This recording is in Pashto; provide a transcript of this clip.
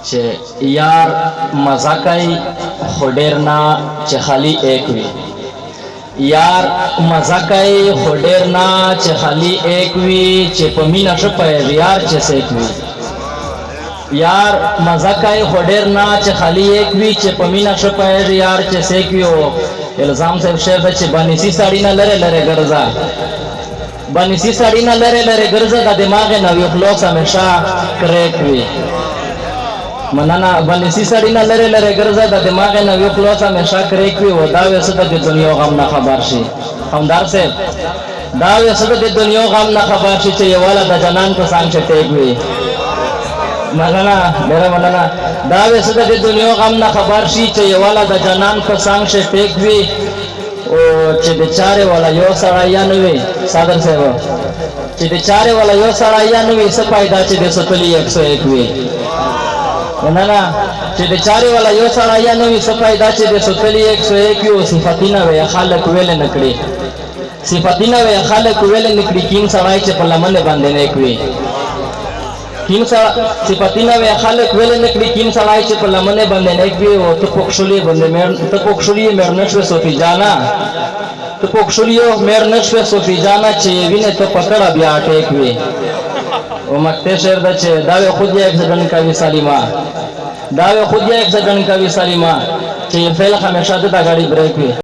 چې یار مزه کوي خو ډېر نه چې خالي ایک وي. یار مزه کوي خو ډېر نه چې خالي ایک وي، چې په مینه ښه پیغیار چې سیک وي. یار مزه کوي خو ډېر نه چې خالي ایک وي، چې په مینه ښه پیغیار چې سیک وي. او الزام صاحب شعر ده چې بانسي ساړي نه لرې لرې ګرځه، بانسي ساړي نه لرې لرې ګرځه، د دماغ نه وي خلاص همیشه کریک وي. مننه. بانسي ساړي نه لرې لرې ګرځه، د دماغ نه وي خلاص همیشه کریک وي. او دا وې څه د دنیا غم نه خبر شي. همدار صاحب دا وې څه د دنیا غم نه خبر شي، چې یواله د جنان په څنګ چې ټیک وي. مننه، ډېره مننه. دا وې څه د دنیا غم نه خبر شي، چې یواله د جنان په څنګ چې ټیک وي. او چې د چارې والا یو سړی یا نه وي صادر صاحب، چې د چارې والا یو سړی یا نه وي، څه پیدا چې د ستلي 101 وي. نه نه، چې د چارې والا یو سړی یا نه وي، څه پیدا چې د ستلي 101 وي. او صفتونه وي خلک ویل نه کړي، صفتونه وي خلک ویل نه کړي. کیم سړی چې په لمن باندې نیک وي، کیم صفتونه وي خلک ویل نه کړي. کیم سړی چې په لمن باندې نیک وي. او ته پوښلې باندې ته پوښلې مېر نشوې صوفي جانا، ته پوښلې مېر نشوې صوفي جانا، چې وینې ته پکړه بیا ټیک وي. او مکته شعر ده چې دا وی خود یې اکسیډنټ کوي سلیما، دا وی خود یې اکسیډنټ کوي سلیما، چې فعل همیشه د غاړي بریک وي.